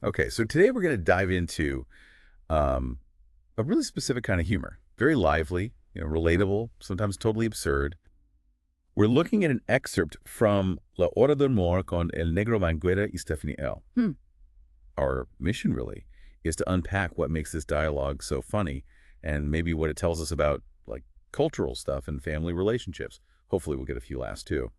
Okay, so today we're going to dive into um, a really specific kind of humor. Very lively, relatable, sometimes totally absurd. We're looking at an excerpt from La Hora del Amor con el negro manguera y Stephanie L. Hmm. Our mission really is to unpack what makes this dialogue so funny and maybe what it tells us about like cultural stuff and family relationships. Hopefully we'll get a few laughs too.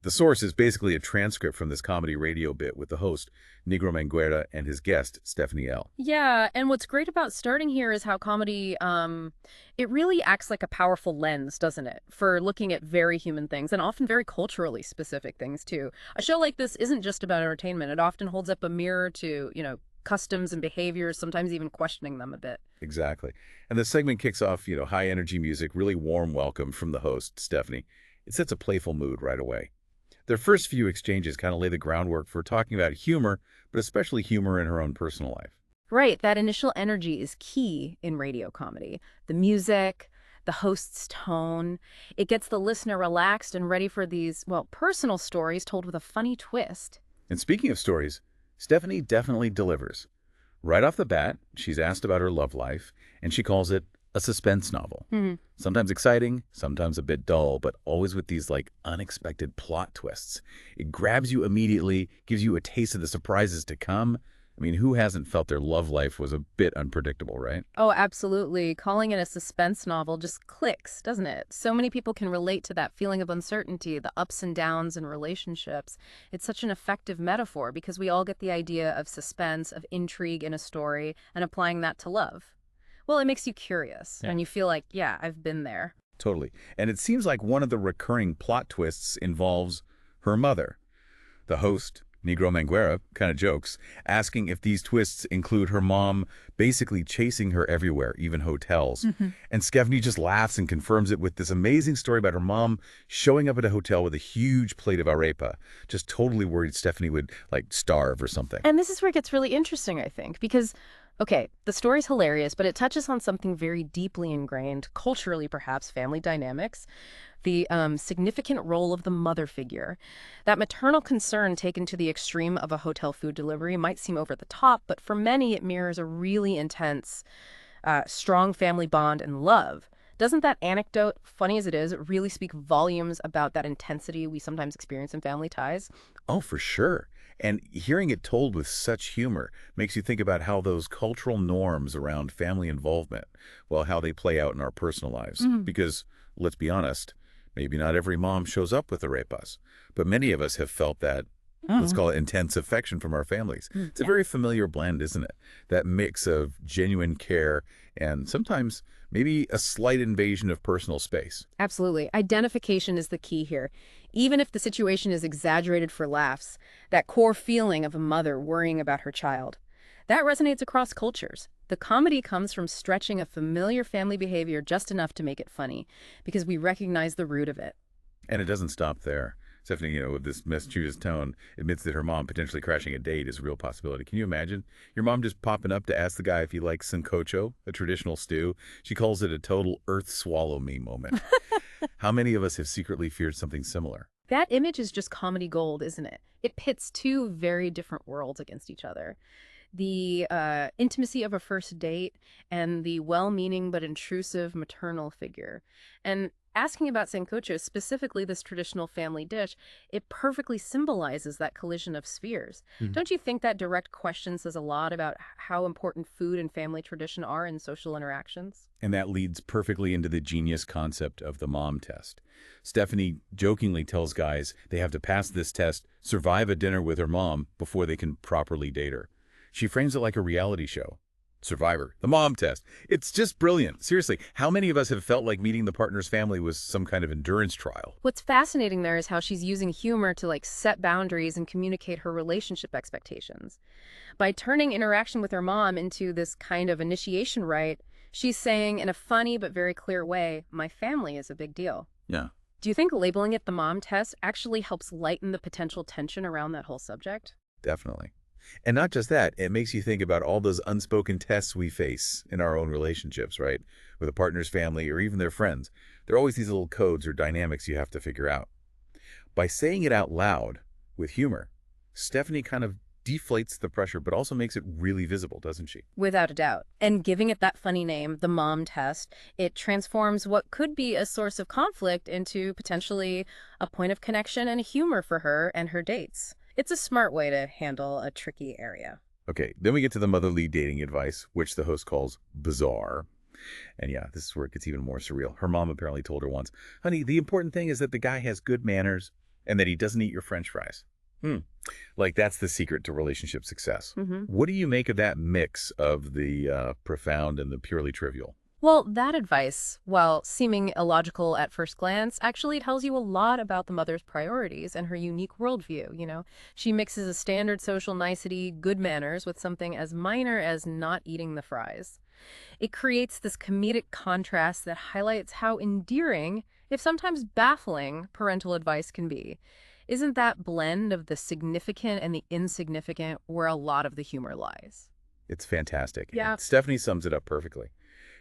The source is basically a transcript from this comedy radio bit with the host, Negro Manguera, and his guest, Stephanie L. Yeah, and what's great about starting here is how comedy, it really acts like a powerful lens, doesn't it? For looking at very human things and often very culturally specific things too. A show like this isn't just about entertainment. It often holds up a mirror to, customs and behaviors, sometimes even questioning them a bit. Exactly. And the segment kicks off, high energy music, really warm welcome from the host, Stephanie. It sets a playful mood right away. Their first few exchanges kind of lay the groundwork for talking about humor, but especially humor in her own personal life. Right, that initial energy is key in radio comedy. The music, the host's tone, it gets the listener relaxed and ready for these, well, personal stories told with a funny twist. And speaking of stories, Stephanie definitely delivers. Right off the bat, she's asked about her love life, and she calls it a suspense novel. Hmm. Sometimes exciting, sometimes a bit dull, but always with these unexpected plot twists. It grabs you immediately, gives you a taste of the surprises to come. I mean, who hasn't felt their love life was a bit unpredictable, right? Oh, absolutely. Calling it a suspense novel just clicks, doesn't it? So many people can relate to that feeling of uncertainty, the ups and downs in relationships. It's such an effective metaphor because we all get the idea of suspense, of intrigue in a story, and applying that to love. Well, it makes you curious, Yeah. and you feel like, yeah, I've been there. Totally. And it seems like one of the recurring plot twists involves her mother. The host, Negro Manguera, kind of jokes, asking if these twists include her mom basically chasing her everywhere, even hotels. And Skevny just laughs and confirms it with this amazing story about her mom showing up at a hotel with a huge plate of arepa, just totally worried Stephanie would, starve or something. And this is where it gets really interesting, I think, because, okay, the story's hilarious, but it touches on something very deeply ingrained, culturally perhaps, family dynamics, the significant role of the mother figure. That maternal concern taken to the extreme of a hotel food delivery might seem over the top, but for many it mirrors a really intense, strong family bond and love. Doesn't that anecdote, funny as it is, really speak volumes about that intensity we sometimes experience in family ties? Oh, for sure. And hearing it told with such humor makes you think about how those cultural norms around family involvement, well, how they play out in our personal lives. Because, let's be honest, maybe not every mom shows up with arepas, but many of us have felt that, let's call it intense affection from our families. It's a very familiar blend, isn't it? That mix of genuine care and sometimes maybe a slight invasion of personal space. Absolutely. Identification is the key here. Even if the situation is exaggerated for laughs, that core feeling of a mother worrying about her child, that resonates across cultures. The comedy comes from stretching a familiar family behavior just enough to make it funny, because we recognize the root of it. And it doesn't stop there. Stephanie, with this mischievous tone, admits that her mom potentially crashing a date is a real possibility. Can you imagine? Your mom just popping up to ask the guy if he likes sancocho, a traditional stew. She calls it a total earth swallow me moment. How many of us have secretly feared something similar? That image is just comedy gold, isn't it? It pits two very different worlds against each other. The intimacy of a first date and the well-meaning but intrusive maternal figure. And asking about sancocho, specifically this traditional family dish, it perfectly symbolizes that collision of spheres. Don't you think that direct question says a lot about how important food and family tradition are in social interactions? And that leads perfectly into the genius concept of the mom test. Stephanie jokingly tells guys they have to pass this test, survive a dinner with her mom before they can properly date her. She frames it like a reality show. Survivor, the mom test. It's just brilliant. Seriously, how many of us have felt like meeting the partner's family was some kind of endurance trial? What's fascinating there is how she's using humor to set boundaries and communicate her relationship expectations. By turning interaction with her mom into this kind of initiation rite, she's saying in a funny but very clear way, my family is a big deal. Yeah, Do you think labeling it the mom test actually helps lighten the potential tension around that whole subject? definitely. And not just that, it makes you think about all those unspoken tests we face in our own relationships, right? With a partner's family or even their friends. There are always these little codes or dynamics you have to figure out. By saying it out loud with humor, Stephanie kind of deflates the pressure, but also makes it really visible, doesn't she? Without a doubt. And giving it that funny name, the mom test, it transforms what could be a source of conflict into potentially a point of connection and humor for her and her dates. It's a smart way to handle a tricky area. Okay, then we get to the motherly dating advice, which the host calls bizarre. And yeah, this is where it gets even more surreal. Her mom apparently told her once, honey, the important thing is that the guy has good manners and that he doesn't eat your French fries. Like that's the secret to relationship success. What do you make of that mix of the profound and the purely trivial? Well, that advice, while seeming illogical at first glance, actually tells you a lot about the mother's priorities and her unique worldview. She mixes a standard social nicety, good manners, with something as minor as not eating the fries. It creates this comedic contrast that highlights how endearing, if sometimes baffling, parental advice can be. Isn't that blend of the significant and the insignificant where a lot of the humor lies? It's fantastic. Yeah. And Stephanie sums it up perfectly.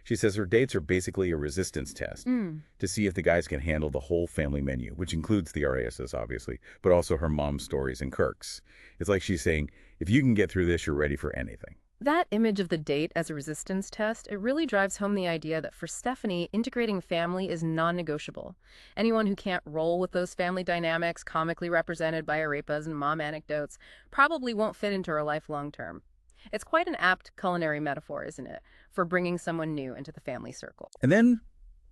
She says her dates are basically a resistance test to see if the guys can handle the whole family menu, which includes the RASs, obviously, but also her mom's stories and Kirk's. It's like she's saying, if you can get through this, you're ready for anything. That image of the date as a resistance test, it really drives home the idea that for Stephanie, integrating family is non-negotiable. Anyone who can't roll with those family dynamics, comically represented by arepas and mom anecdotes, probably won't fit into her life long term. It's quite an apt culinary metaphor, isn't it, for bringing someone new into the family circle. And then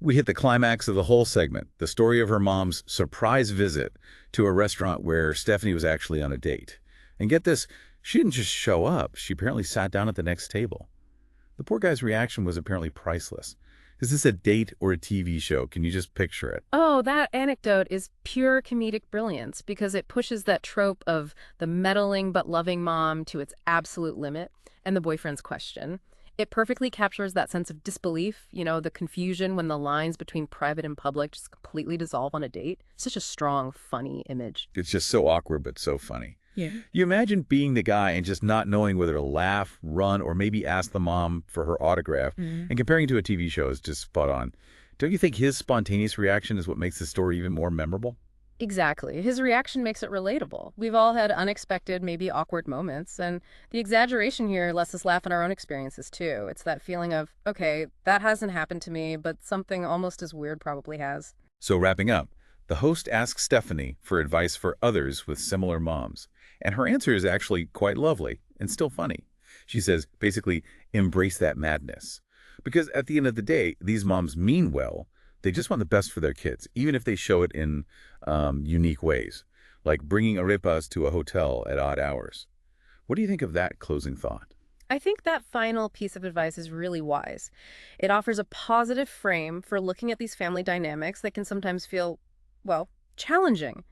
we hit the climax of the whole segment, the story of her mom's surprise visit to a restaurant where Stephanie was actually on a date. And get this, she didn't just show up. She apparently sat down at the next table. The poor guy's reaction was apparently priceless. Is this a date or a TV show? Can you just picture it? Oh, that anecdote is pure comedic brilliance because it pushes that trope of the meddling but loving mom to its absolute limit and the boyfriend's question. It perfectly captures that sense of disbelief, the confusion when the lines between private and public just completely dissolve on a date. Such a strong, funny image. It's just so awkward, but so funny. Yeah. You imagine being the guy and just not knowing whether to laugh, run, or maybe ask the mom for her autograph, and comparing to a TV show is just spot on. Don't you think his spontaneous reaction is what makes the story even more memorable? Exactly. His reaction makes it relatable. We've all had unexpected, maybe awkward moments, and the exaggeration here lets us laugh at our own experiences too. It's that feeling of, okay, that hasn't happened to me, but something almost as weird probably has. So wrapping up, the host asks Stephanie for advice for others with similar moms. And her answer is actually quite lovely and still funny. She says, basically, embrace that madness. Because at the end of the day, these moms mean well. They just want the best for their kids, even if they show it in unique ways, like bringing arepas to a hotel at odd hours. What do you think of that closing thought? I think that final piece of advice is really wise. It offers a positive frame for looking at these family dynamics that can sometimes feel, well, challenging.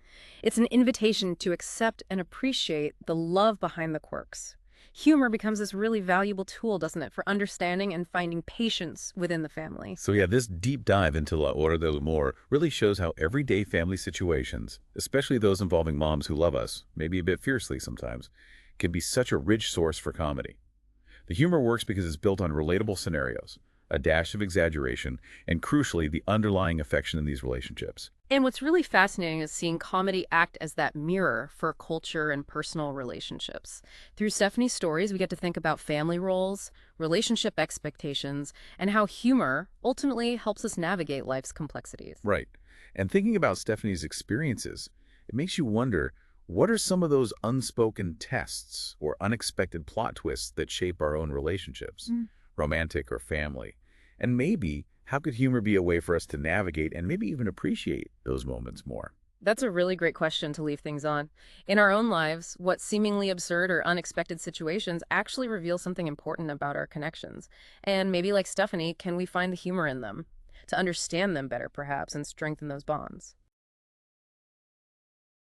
It's an invitation to accept and appreciate the love behind the quirks. Humor becomes this really valuable tool, doesn't it, for understanding and finding patience within the family. So yeah, this deep dive into La Hora del Humor really shows how everyday family situations, especially those involving moms who love us, maybe a bit fiercely sometimes, can be such a rich source for comedy. The humor works because it's built on relatable scenarios, a dash of exaggeration, and crucially, the underlying affection in these relationships. And what's really fascinating is seeing comedy act as that mirror for culture and personal relationships. Through Stephanie's stories, we get to think about family roles, relationship expectations, and how humor ultimately helps us navigate life's complexities. Right. And thinking about Stephanie's experiences, it makes you wonder, what are some of those unspoken tests or unexpected plot twists that shape our own relationships, romantic or family? And maybe, how could humor be a way for us to navigate and maybe even appreciate those moments more? That's a really great question to leave things on. In our own lives, what seemingly absurd or unexpected situations actually reveal something important about our connections? And maybe like Stephanie, can we find the humor in them to understand them better perhaps and strengthen those bonds?